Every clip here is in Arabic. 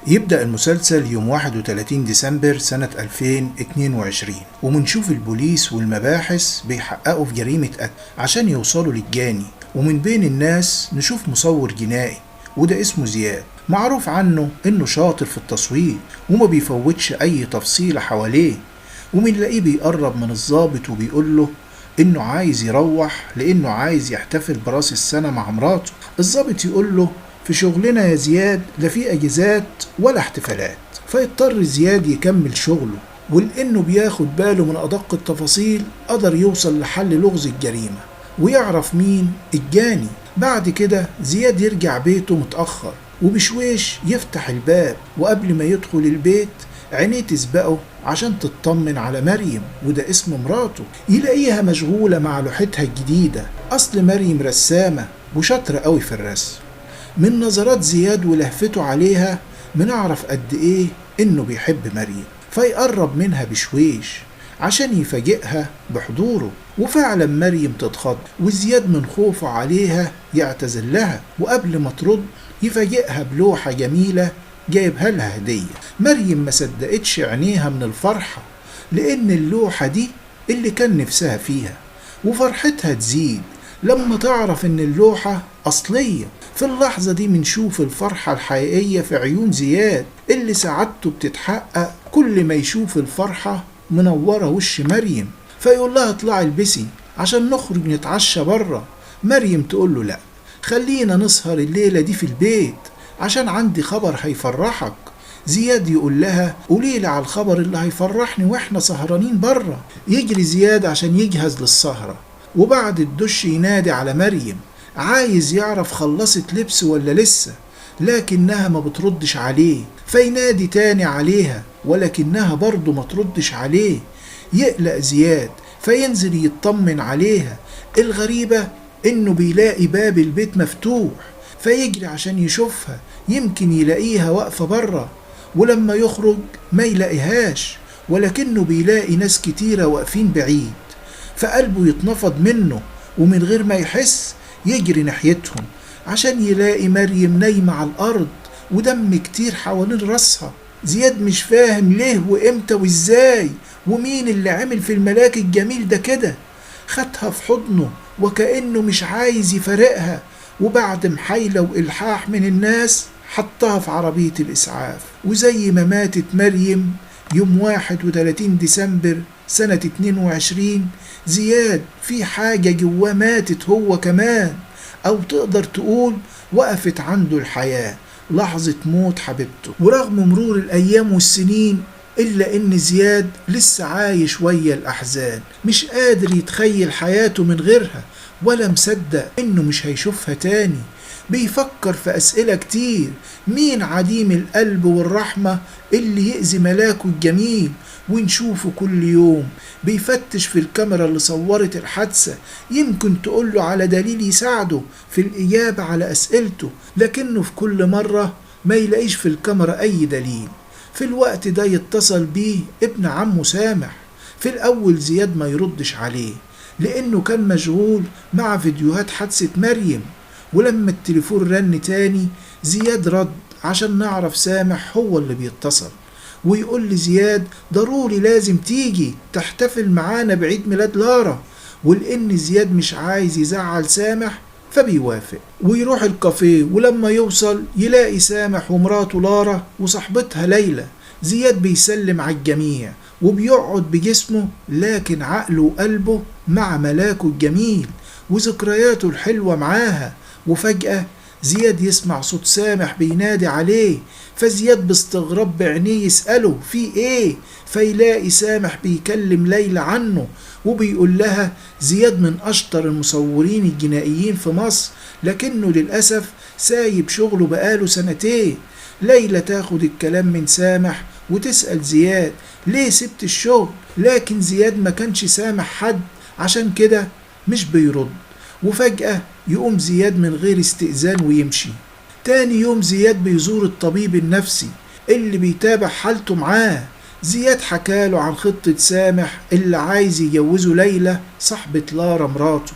يبدأ المسلسل يوم 31 ديسمبر سنة 2022، ومنشوف البوليس والمباحث بيحققوا في جريمة قتل عشان يوصلوا للجاني. ومن بين الناس نشوف مصور جنائي، وده اسمه زياد، معروف عنه انه شاطر في التصوير وما بيفوتش اي تفصيلة حواليه. ومنلاقيه بيقرب من الضابط وبيقول له انه عايز يروح لانه عايز يحتفل براس السنة مع مراته. الضابط يقول له في شغلنا يا زياد لا في اجازات ولا احتفالات. فيضطر زياد يكمل شغله، ولانه بياخد باله من ادق التفاصيل قدر يوصل لحل لغز الجريمة ويعرف مين الجاني. بعد كده زياد يرجع بيته متأخر، وبشويش يفتح الباب، وقبل ما يدخل البيت عينيه تسبقه عشان تطمن على مريم، وده اسم مراته. يلاقيها مشغولة مع لوحتها الجديدة، أصل مريم رسامة وشاطرة قوي في الرسم. من نظرات زياد ولهفته عليها بنعرف قد ايه انه بيحب مريم، فيقرب منها بشويش عشان يفاجئها بحضوره. وفعلا مريم تتخض، وزياد من خوفه عليها يعتذر لها، وقبل ما ترد يفاجئها بلوحة جميلة جايبها لها هدية. مريم ما صدقتش عينيها من الفرحة، لأن اللوحة دي اللي كان نفسها فيها، وفرحتها تزيد لما تعرف إن اللوحة أصلية. في اللحظة دي منشوف الفرحة الحقيقية في عيون زياد اللي سعادته بتتحقق كل ما يشوف الفرحة منورة وش مريم. فيقول لها اطلعي البسي عشان نخرج نتعشى برا. مريم تقول له لا، خلينا نسهر الليلة دي في البيت عشان عندي خبر هيفرحك. زياد يقول لها قوليلي على الخبر اللي هيفرحني واحنا سهرانين برا. يجري زياد عشان يجهز للسهرة، وبعد الدش ينادي على مريم عايز يعرف خلصت لبس ولا لسه، لكنها ما بتردش عليه. فينادي تاني عليها ولكنها برضه ما تردش عليه. يقلق زياد فينزل يطمن عليها. الغريبة انه بيلاقي باب البيت مفتوح، فيجري عشان يشوفها يمكن يلاقيها واقفة برا. ولما يخرج ما يلاقيهاش، ولكنه بيلاقي ناس كتيرة واقفين بعيد، فقلبه يتنفض منه، ومن غير ما يحس يجري ناحيتهم عشان يلاقي مريم نايمة على الأرض ودم كتير حوالين راسها. زياد مش فاهم ليه وإمتى وإزاي ومين اللي عمل في الملاك الجميل ده كده. خدها في حضنه وكأنه مش عايز يفارقها، وبعد محايلة وإلحاح من الناس حطها في عربية الإسعاف. وزي ما ماتت مريم يوم 31 ديسمبر سنة 22، زياد في حاجة جواه ماتت هو كمان، أو تقدر تقول وقفت عنده الحياة لحظة موت حبيبته. ورغم مرور الأيام والسنين إلا إن زياد لسه عايش ويا الأحزان، مش قادر يتخيل حياته من غيرها، ولا مصدق إنه مش هيشوفها تاني. بيفكر في أسئلة كتير، مين عديم القلب والرحمة اللي يأذي ملاكه الجميل ونشوفه كل يوم؟ بيفتش في الكاميرا اللي صورت الحادثة يمكن تقوله على دليل يساعده في الإجابة على أسئلته، لكنه في كل مرة ما يلاقيش في الكاميرا أي دليل. في الوقت ده يتصل بيه ابن عمه سامح. في الأول زياد ما يردش عليه لأنه كان مشغول مع فيديوهات حادثة مريم، ولما التليفون رن تاني زياد رد عشان نعرف سامح هو اللي بيتصل، ويقول لزياد ضروري لازم تيجي تحتفل معانا بعيد ميلاد لارا. ولأن زياد مش عايز يزعل سامح فبيوافق ويروح الكافيه. ولما يوصل يلاقي سامح ومراته لارا وصاحبتها ليلى. زياد بيسلم على الجميع وبيقعد بجسمه، لكن عقله وقلبه مع ملاكه الجميل وذكرياته الحلوة معاها. وفجأة زياد يسمع صوت سامح بينادي عليه، فزياد باستغراب بعينيه يسأله في ايه، فيلاقي سامح بيكلم ليلى عنه وبيقول لها زياد من أشطر المصورين الجنائيين في مصر، لكنه للأسف سايب شغله بقاله سنتين. ليلى تاخد الكلام من سامح وتسأل زياد ليه سبت الشغل، لكن زياد ما كانش سامح حد عشان كده مش بيرد. وفجأة يقوم زياد من غير استئذان ويمشي. تاني يوم زياد بيزور الطبيب النفسي اللي بيتابع حالته معاه. زياد حكاله عن خطة سامح اللي عايز يجوزه ليلى صاحبة لارا مراته،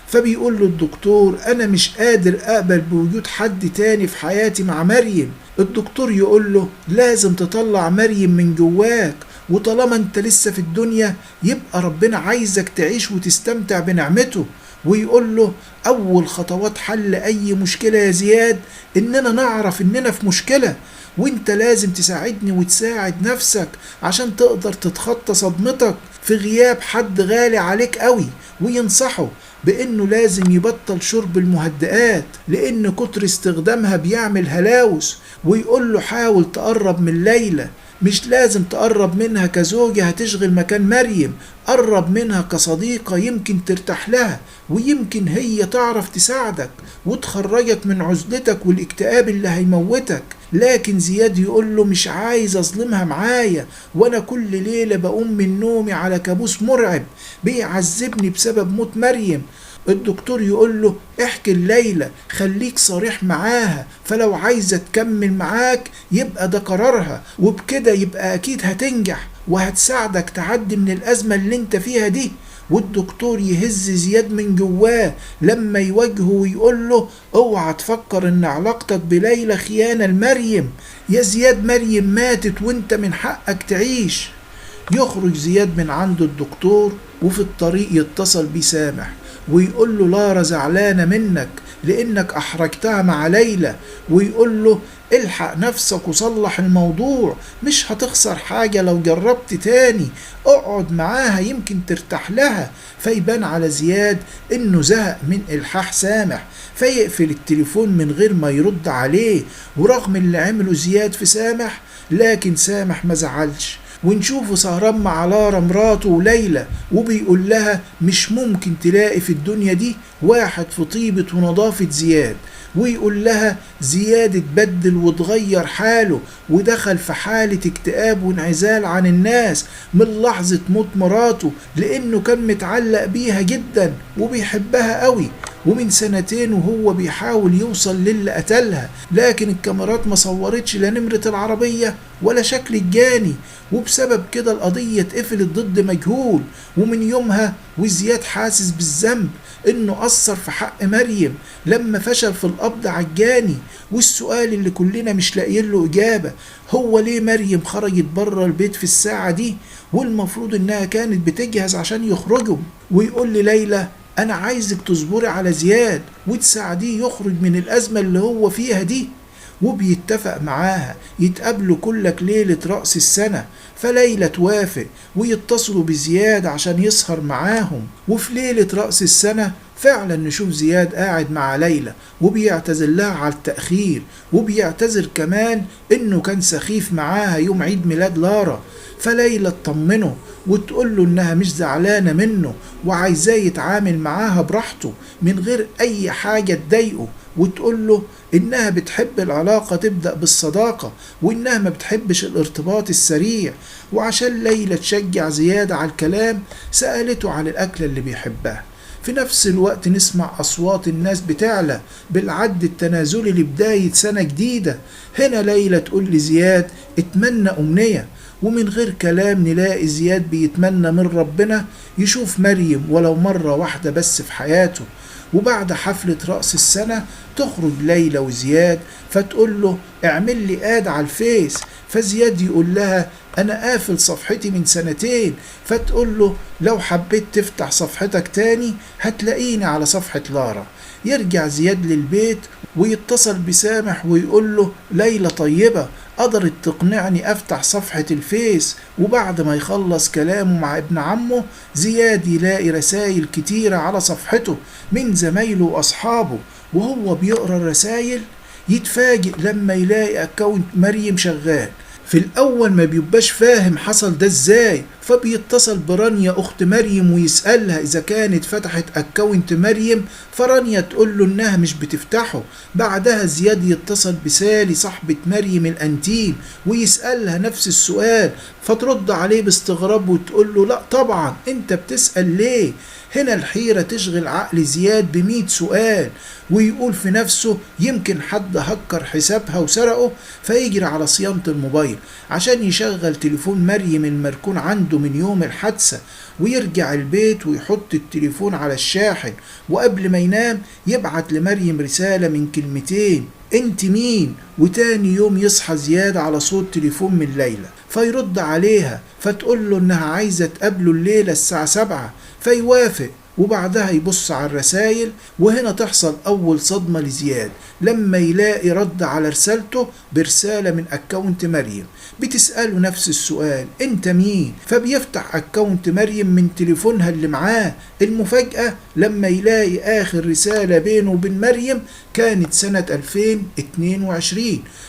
فبيقول له الدكتور أنا مش قادر أقبل بوجود حد تاني في حياتي مع مريم. الدكتور يقول له لازم تطلع مريم من جواك، وطالما انت لسه في الدنيا يبقى ربنا عايزك تعيش وتستمتع بنعمته. ويقول له أول خطوات حل أي مشكلة يا زياد إننا نعرف إننا في مشكلة، وانت لازم تساعدني وتساعد نفسك عشان تقدر تتخطى صدمتك في غياب حد غالي عليك قوي. وينصحه بانه لازم يبطل شرب المهدئات لان كتر استخدامها بيعمل هلاوس. ويقول له حاول تقرب من ليلى، مش لازم تقرب منها كزوجة هتشغل مكان مريم، قرب منها كصديقة يمكن ترتاح لها، ويمكن هي تعرف تساعدك وتخرجك من عزلتك والاكتئاب اللي هيموتك. لكن زياد يقول له مش عايز اظلمها معايا، وانا كل ليلة بقوم من نومي على كابوس مرعب بيعذبني بسبب موت مريم. الدكتور يقول له احكي ليلى، خليك صريح معاها، فلو عايزة تكمل معاك يبقى ده قرارها، وبكده يبقى اكيد هتنجح وهتساعدك تعدي من الازمة اللي انت فيها دي. والدكتور يهز زياد من جواه لما يواجهه ويقول له اوعى تفكر ان علاقتك بليلى خيانة لمريم، يا زياد مريم ماتت وانت من حقك تعيش. يخرج زياد من عند الدكتور وفي الطريق يتصل بسامح ويقول له لارا زعلانة منك لانك احرجتها مع ليلى، ويقول له الحق نفسك وصلح الموضوع، مش هتخسر حاجة لو جربت تاني، اقعد معاها يمكن ترتاح لها. فيبان على زياد انه زهق من الحاح سامح فيقفل التليفون من غير ما يرد عليه. ورغم اللي عمله زياد في سامح لكن سامح ما زعلش، ونشوفه سهران مع لارا مراته وليلى وبيقول لها مش ممكن تلاقي في الدنيا دي واحد في طيبة ونظافة زياد. ويقول لها زياد اتبدل وتغير حاله ودخل في حالة اكتئاب وانعزال عن الناس من لحظة موت مراته، لانه كان متعلق بيها جدا وبيحبها قوي، ومن سنتين وهو بيحاول يوصل للي قتلها، لكن الكاميرات ما صورتش لا نمرة العربية ولا شكل الجاني، وبسبب كده القضية اتقفلت ضد مجهول. ومن يومها وزياد حاسس بالذنب انه قصر في حق مريم لما فشل في القبض على الجاني. والسؤال اللي كلنا مش لاقيين له اجابة، هو ليه مريم خرجت بره البيت في الساعة دي والمفروض انها كانت بتجهز عشان يخرجوا؟ ويقول لي ليلى انا عايزك تصبري على زياد وتساعديه يخرج من الازمة اللي هو فيها دي. وبيتفق معاها يتقابلوا كلك ليلة رأس السنة، فليلى توافق ويتصلوا بزياد عشان يسهر معاهم. وفي ليلة رأس السنة فعلا نشوف زياد قاعد مع ليلى وبيعتذر لها على التأخير، وبيعتذر كمان انه كان سخيف معاها يوم عيد ميلاد لارا. فليلى تطمنه وتقول له انها مش زعلانة منه وعايزاه يتعامل معاها براحته من غير اي حاجة تضايقه، وتقول له انها بتحب العلاقة تبدأ بالصداقة وانها ما بتحبش الارتباط السريع. وعشان ليلى تشجع زياد على الكلام سألته عن الأكلة اللي بيحبها. في نفس الوقت نسمع أصوات الناس بتعلى بالعد التنازلي لبداية سنة جديدة. هنا ليلى تقول لزياد اتمنى أمنية، ومن غير كلام نلاقي زياد بيتمنى من ربنا يشوف مريم ولو مرة واحدة بس في حياته. وبعد حفلة رأس السنة تخرج ليلى وزياد فتقول له اعمل لي اد على الفيس، فزياد يقول لها انا قافل صفحتي من سنتين، فتقول له لو حبيت تفتح صفحتك تاني هتلاقيني على صفحة لارا. يرجع زياد للبيت ويتصل بسامح ويقول له ليلى طيبة قدرت تقنعني افتح صفحة الفيس. وبعد ما يخلص كلامه مع ابن عمه زياد يلاقي رسائل كتيرة على صفحته من زمايله واصحابه، وهو بيقرأ الرسائل يتفاجئ لما يلاقي اكاونت مريم شغال. في الأول ما بيبقاش فاهم حصل ده ازاي، فبيتصل برانيا أخت مريم ويسألها إذا كانت فتحت أكاونت مريم، فرانيا تقول له إنها مش بتفتحه. بعدها زياد يتصل بسالي صاحبة مريم الأنتيم ويسألها نفس السؤال، فترد عليه باستغراب وتقول له لا طبعا أنت بتسأل ليه؟ هنا الحيرة تشغل عقل زياد ب100 سؤال، ويقول في نفسه يمكن حد هكر حسابها وسرقه، فيجري على صيانة الموبايل عشان يشغل تليفون مريم المركون عنده عنده من يوم الحادثة، ويرجع البيت ويحط التليفون على الشاحن، وقبل ما ينام يبعت لمريم رسالة من كلمتين: انت مين؟ وتاني يوم يصحى زياد على صوت تليفون من ليلى، فيرد عليها فتقول له انها عايزة تقابله الليلة الساعة 7، فيوافق، وبعدها يبص على الرسايل. وهنا تحصل أول صدمة لزياد لما يلاقي رد على رسالته برسالة من أكاونت مريم بتسأله نفس السؤال: انت مين؟ فبيفتح أكاونت مريم من تليفونها اللي معاه. المفاجأة لما يلاقي آخر رسالة بينه وبين مريم كانت سنة 2022،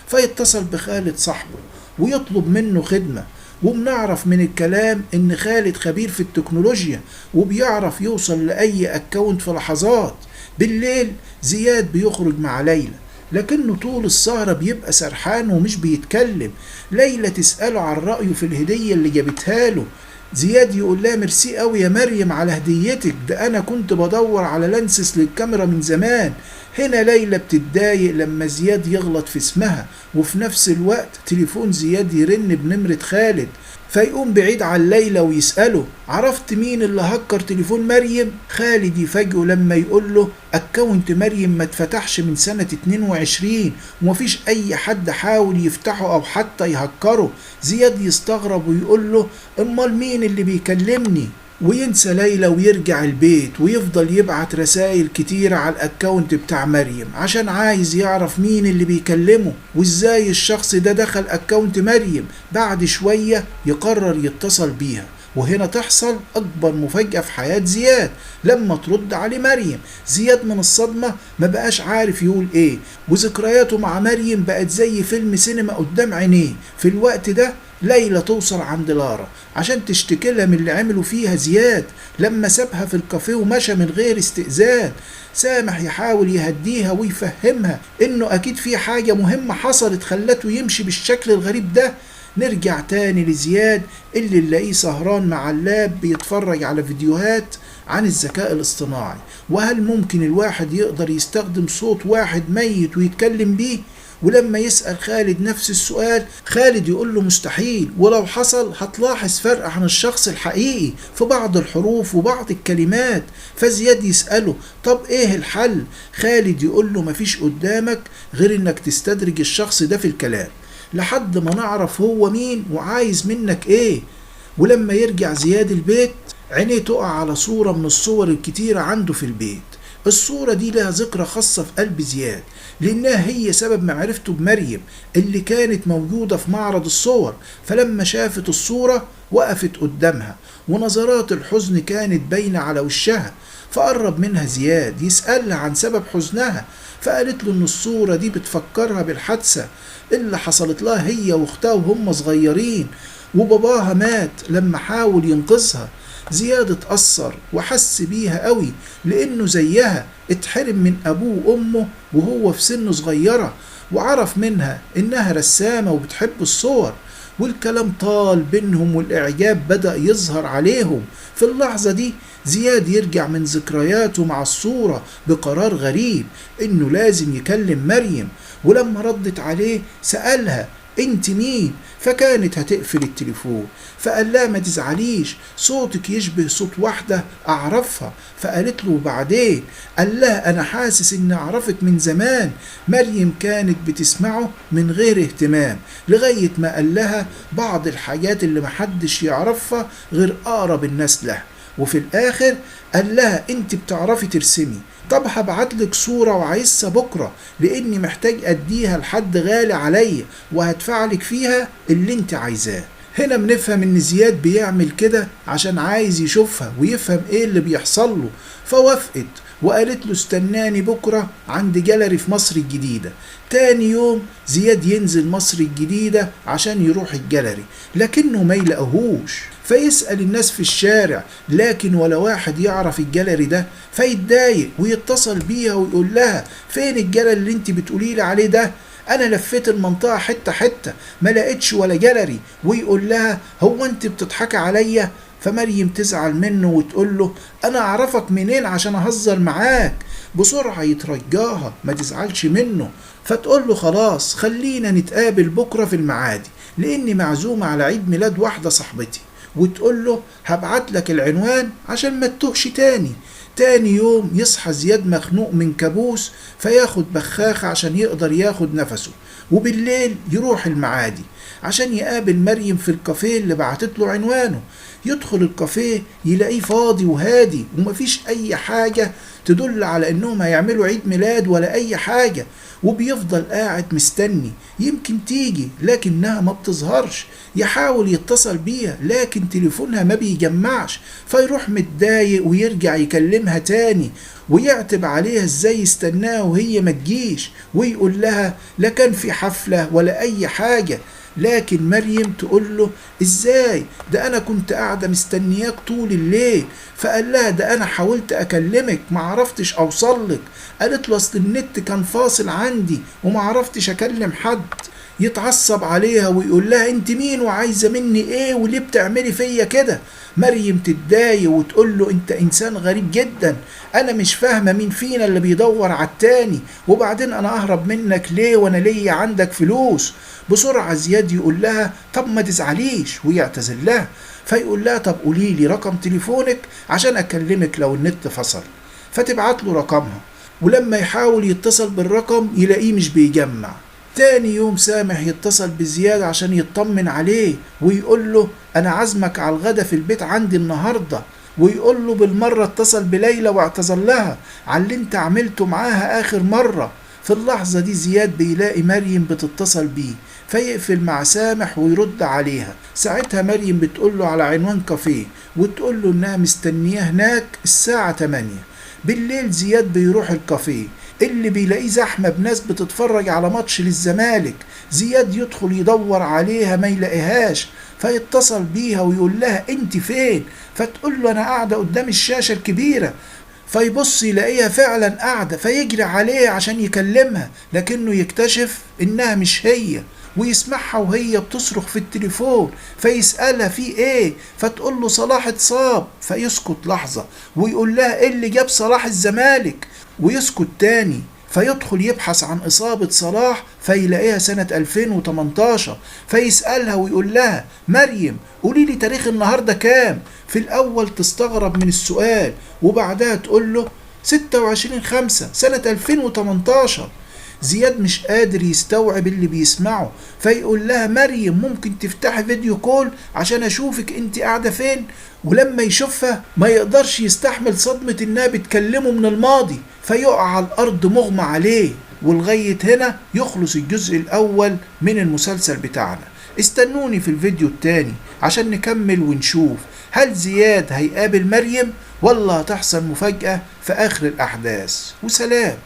فيتصل بخالد صاحبه ويطلب منه خدمة. وبنعرف من الكلام ان خالد خبير في التكنولوجيا وبيعرف يوصل لأي أكاونت في لحظات. بالليل زياد بيخرج مع ليلى، لكنه طول السهرة بيبقى سرحان ومش بيتكلم. ليلى تسأله عن رأيه في الهدية اللي جابتها له. زياد يقول لها: ميرسي قوي يا مريم على هديتك، ده انا كنت بدور على لانسس للكاميرا من زمان. هنا ليلى بتتضايق لما زياد يغلط في اسمها، وفي نفس الوقت تليفون زياد يرن بنمرة خالد، فيقوم بعيد عن ليلى ويسأله: عرفت مين اللي هكر تليفون مريم؟ خالد يفاجئه لما يقول له: اكاونت مريم ما اتفتحش من سنة 22 ومفيش اي حد حاول يفتحه او حتى يهكره. زياد يستغرب ويقول له: امال مين اللي بيكلمني؟ وينسى ليلى ويرجع البيت ويفضل يبعت رسائل كتيرة على الاكاونت بتاع مريم عشان عايز يعرف مين اللي بيكلمه وازاي الشخص ده دخل اكاونت مريم. بعد شوية يقرر يتصل بيها، وهنا تحصل أكبر مفاجأة في حياة زياد لما ترد عليه مريم. زياد من الصدمة ما بقاش عارف يقول ايه، وذكرياته مع مريم بقت زي فيلم سينما قدام عينيه. في الوقت ده ليلى توصل عند لارا عشان تشتكي لها من اللي عملوا فيها زياد لما سابها في الكافيه ومشى من غير استئذان. سامح يحاول يهديها ويفهمها انه اكيد في حاجة مهمة حصلت خلته يمشي بالشكل الغريب ده. نرجع تاني لزياد اللي نلاقيه سهران مع اللاب بيتفرج على فيديوهات عن الذكاء الاصطناعي، وهل ممكن الواحد يقدر يستخدم صوت واحد ميت ويتكلم بيه؟ ولما يسأل خالد نفس السؤال، خالد يقول له مستحيل، ولو حصل هتلاحظ فرق عن الشخص الحقيقي في بعض الحروف وبعض الكلمات. فزياد يسأله: طب ايه الحل؟ خالد يقول له: مفيش قدامك غير انك تستدرج الشخص ده في الكلام لحد ما نعرف هو مين وعايز منك ايه. ولما يرجع زياد البيت عينيه تقع على صورة من الصور الكتيرة عنده في البيت. الصورة دي لها ذكرى خاصة في قلب زياد لأنها هي سبب معرفته بمريم اللي كانت موجودة في معرض الصور. فلما شافت الصورة وقفت قدامها ونظرات الحزن كانت باينة على وشها، فقرب منها زياد يسألها عن سبب حزنها، فقالت له إن الصورة دي بتفكرها بالحادثة اللي حصلت لها هي واختها وهم صغيرين، وباباها مات لما حاول ينقذها. زياد اتأثر وحس بيها قوي لأنه زيها اتحرم من أبوه وأمه وهو في سن صغيرة، وعرف منها إنها رسامة وبتحب الصور. والكلام طال بينهم والإعجاب بدأ يظهر عليهم. في اللحظة دي زياد يرجع من ذكرياته مع الصورة بقرار غريب إنه لازم يكلم مريم. ولما ردت عليه سألها: انت مين؟ فكانت هتقفل التليفون، فقال لها: ما تزعليش، صوتك يشبه صوت واحدة أعرفها. فقالت له: بعدين؟ قال لها: أنا حاسس إني أعرفك من زمان. مريم كانت بتسمعه من غير اهتمام لغاية ما قال لها بعض الحاجات اللي محدش يعرفها غير أقرب الناس له، وفي الآخر قال لها: انت بتعرفي ترسمي، طب هبعتلك صورة وعايزها بكرة لاني محتاج اديها لحد غالي عليا وهدفعلك فيها اللي انت عايزاه. هنا بنفهم ان زياد بيعمل كده عشان عايز يشوفها ويفهم ايه اللي بيحصل له. فوافقت وقالت له: استناني بكرة عند جاليري في مصر الجديدة. تاني يوم زياد ينزل مصر الجديدة عشان يروح الجاليري لكنه ما يلاقوهوش، فيسأل الناس في الشارع لكن ولا واحد يعرف الجاليري ده. فيتضايق ويتصل بيها ويقول لها: فين الجاليري اللي انت بتقوليلي عليه ده؟ انا لفيت المنطقة حتة حتة ما لقيتش ولا جاليري. ويقول لها: هو انت بتضحكي عليا؟ فمريم تزعل منه وتقول له: انا اعرفك منين عشان اهزر معاك؟ بسرعة يترجاها ما تزعلش منه، فتقول له: خلاص خلينا نتقابل بكرة في المعادي لاني معزومة على عيد ميلاد واحدة صاحبتي. وتقول له هبعت لك العنوان عشان ما تتوهش تاني. تاني يوم يصحى زياد مخنوق من كابوس، فياخد بخاخة عشان يقدر ياخد نفسه، وبالليل يروح المعادي عشان يقابل مريم في الكافيه اللي بعتت له عنوانه. يدخل الكافيه يلاقيه فاضي وهادي ومفيش أي حاجة تدل على إنهم هيعملوا عيد ميلاد ولا أي حاجة، وبيفضل قاعد مستني يمكن تيجي لكنها ما بتظهرش. يحاول يتصل بيها لكن تليفونها ما بيجمعش، فيروح متضايق ويرجع يكلمها تاني ويعتب عليها ازاي يستناها وهي ما تجيش، ويقول لها لا كان في حفلة ولا أي حاجة. لكن مريم تقول له ازاي ده انا كنت قاعدة مستنياك طول الليل. فقال لها ده انا حاولت اكلمك معرفتش اوصلك. قالت له اصل النت كان فاصل عندي ومعرفتش اكلم حد. يتعصب عليها ويقول لها انت مين وعايزة مني ايه وليه بتعملي فيا كده. مريم تتضايق وتقول له انت انسان غريب جدا، انا مش فاهمة مين فينا اللي بيدور على التاني، وبعدين انا اهرب منك ليه وانا ليا عندك فلوس. بسرعة زياد يقول لها طب ما تزعليش ويعتذر لها. فيقول لها طب قولي لي رقم تليفونك عشان اكلمك لو النت فصل. فتبعت له رقمها، ولما يحاول يتصل بالرقم يلاقيه مش بيجمع. تاني يوم سامح يتصل بزياد عشان يطمن عليه ويقول له انا عازمك على الغدا في البيت عندي النهاردة، ويقول له بالمرة اتصل بليلى واعتذر لها على اللي انت عملته معاها اخر مرة. في اللحظة دي زياد بيلاقي مريم بتتصل بيه، فيقفل مع سامح ويرد عليها. ساعتها مريم بتقول له على عنوان كافيه وتقول له انها مستنياه هناك الساعة 8 بالليل. زياد بيروح الكافيه اللي بيلاقيه زحمة بناس بتتفرج على ماتش للزمالك. زياد يدخل يدور عليها ما يلاقيهاش، فيتصل بيها ويقول لها انت فين؟ فتقول له انا قاعدة قدام الشاشة الكبيرة. فيبص يلاقيها فعلا قاعدة، فيجري عليها عشان يكلمها لكنه يكتشف انها مش هي، ويسمعها وهي بتصرخ في التليفون. فيسألها في ايه؟ فتقول له صلاح اتصاب. فيسكت لحظة ويقول لها ايه اللي جاب صلاح الزمالك؟ ويسكت تاني. فيدخل يبحث عن إصابة صلاح فيلاقيها سنة 2018. فيسألها ويقول لها مريم قولي لي تاريخ النهاردة كام؟ في الأول تستغرب من السؤال وبعدها تقول له 26/5 سنة 2018. زياد مش قادر يستوعب اللي بيسمعه، فيقول لها مريم ممكن تفتحي فيديو كول عشان اشوفك انت قاعدة فين؟ ولما يشوفها ما يقدرش يستحمل صدمة انها بتكلمه من الماضي، فيقع على الارض مغمى عليه. ولغاية هنا يخلص الجزء الاول من المسلسل بتاعنا. استنوني في الفيديو التاني عشان نكمل ونشوف هل زياد هيقابل مريم ولا هتحصل مفاجأة في اخر الاحداث. وسلام.